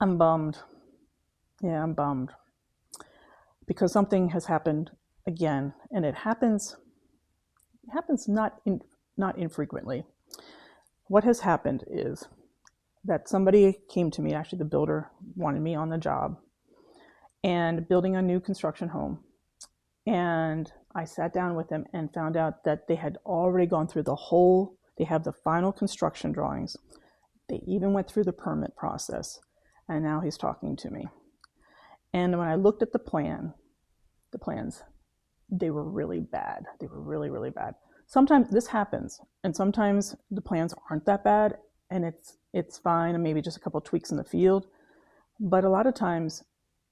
I'm bummed. Yeah, I'm bummed because something has happened again, and it happens not infrequently. What has happened is that somebody came to me, actually the builder wanted me on the job and building a new construction home. And I sat down with them and found out that they had already gone through they have the final construction drawings. They even went through the permit process. And now he's talking to me. And when I looked at the plans, they were really bad. They were really, really bad. Sometimes this happens, and sometimes the plans aren't that bad, and it's fine, and maybe just a couple of tweaks in the field. But a lot of times,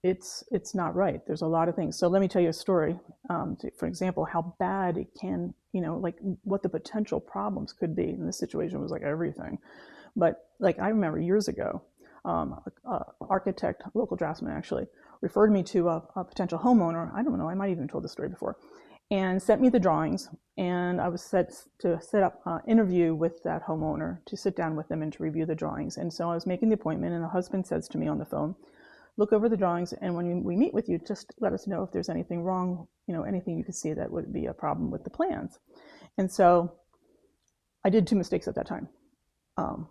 it's not right. There's a lot of things. So let me tell you a story. For example, how bad it can, like what the potential problems could be. And this situation was like everything. But like I remember years ago, architect, local draftsman actually, referred me to a potential homeowner. I don't know, I might even have told this story before, and sent me the drawings. And I was set to set up an interview with that homeowner to sit down with them and to review the drawings. And so I was making the appointment, and the husband says to me on the phone, look over the drawings, and when we meet with you, just let us know if there's anything wrong, anything you could see that would be a problem with the plans. And so I did two mistakes at that time.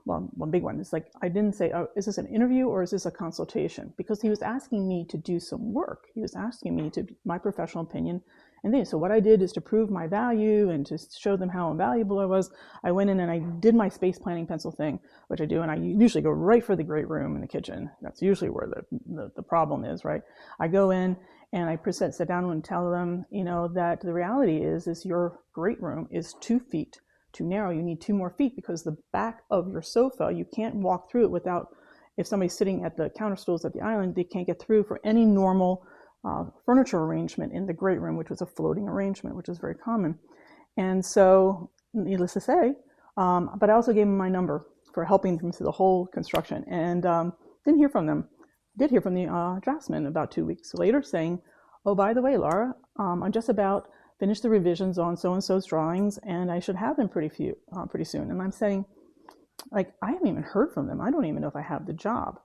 Well, one big one is like, I didn't say, oh, is this an interview or is this a consultation? Because he was asking me to do some work. He was asking me to my professional opinion. And then, so what I did is to prove my value and to show them how invaluable I was. I went in and I did my space planning pencil thing, which I do. And I usually go right for the great room in the kitchen. That's usually where the problem is, right? I go in and I sit down and tell them, that the reality is your great room is 2 feet too narrow. You need 2 more feet because the back of your sofa, you can't walk through it without, if somebody's sitting at the counter stools at the island, they can't get through for any normal furniture arrangement in the great room, which was a floating arrangement, which is very common. And so, needless to say, but I also gave them my number for helping them through the whole construction, and didn't hear from them. Did hear from the draftsman about 2 weeks later saying, oh, by the way, Laura, I'm just about finished the revisions on so-and-so's drawings, and I should have them pretty soon. And I'm saying, like, I haven't even heard from them. I don't even know if I have the job.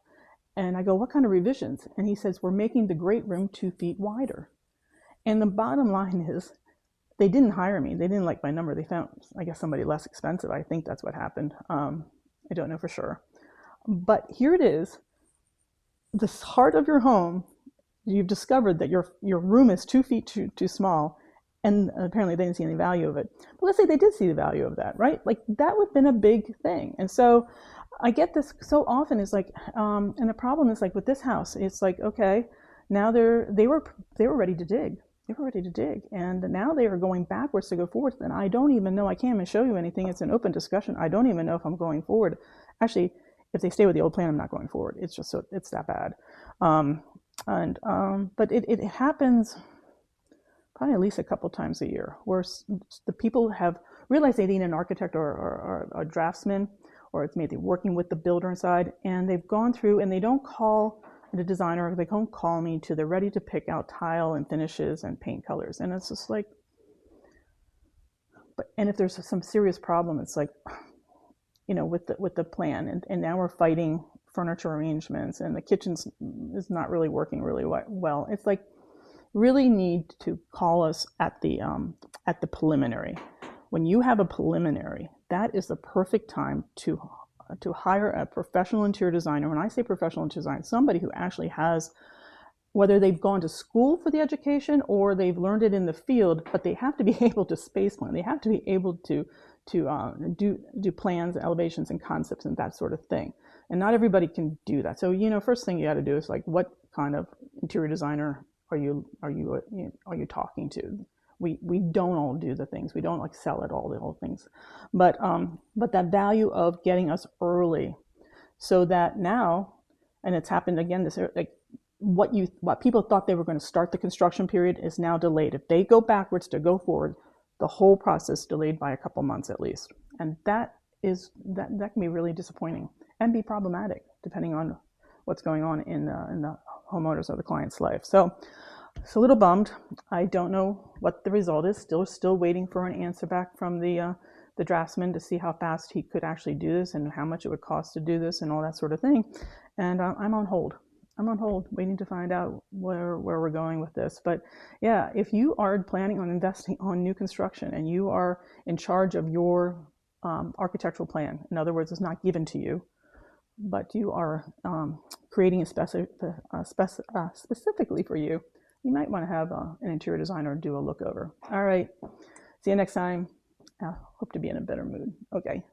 And I go, what kind of revisions? And he says, we're making the great room 2 feet wider. And the bottom line is, they didn't hire me. They didn't like my number. They found, I guess, somebody less expensive. I think that's what happened. I don't know for sure. But here it is, the heart of your home, you've discovered that your room is 2 feet too small. And apparently they didn't see any value of it. But let's say they did see the value of that, right? Like that would have been a big thing. And so I get this so often is like, and the problem is like with this house, it's like, okay, now they were ready to dig. They were ready to dig. And now they are going backwards to go forward. And I don't even know, I can't even show you anything. It's an open discussion. I don't even know if I'm going forward. Actually, if they stay with the old plan, I'm not going forward. It's just so, it's that bad. But it happens probably at least a couple times a year, where the people have realized they need an architect or a draftsman, or it's maybe working with the builder inside, and they've gone through and they don't call the designer, they don't call me till they're ready to pick out tile and finishes and paint colors. And it's just like, and if there's some serious problem, it's like, with the plan, and now we're fighting furniture arrangements, and the kitchen is not really working really well. It's like, really need to call us at the preliminary. When you have a preliminary, that is the perfect time to hire a professional interior designer. When I say professional interior design, somebody who actually has, whether they've gone to school for the education or they've learned it in the field, but they have to be able to space plan. They have to be able to do plans, elevations, and concepts and that sort of thing. And not everybody can do that. So first thing you got to do is like, what kind of interior designer are you talking to? We don't all do the things. We don't like sell it all the whole things, but that value of getting us early, so that now, and it's happened again this, like what people thought they were going to start the construction period is now delayed. If they go backwards to go forward, the whole process delayed by a couple months at least, and that can be really disappointing and be problematic depending on what's going on in the homeowners or the client's life. So it's a little bummed. I don't know what the result is. Still waiting for an answer back from the the draftsman to see how fast he could actually do this and how much it would cost to do this and all that sort of thing. And I'm on hold. I'm on hold, waiting to find out where we're going with this. But yeah, if you are planning on investing on new construction and you are in charge of your architectural plan, in other words, it's not given to you, but you are creating it specifically for you, you might want to have an interior designer do a look over. All right, see you next time. I hope to be in a better mood. Okay.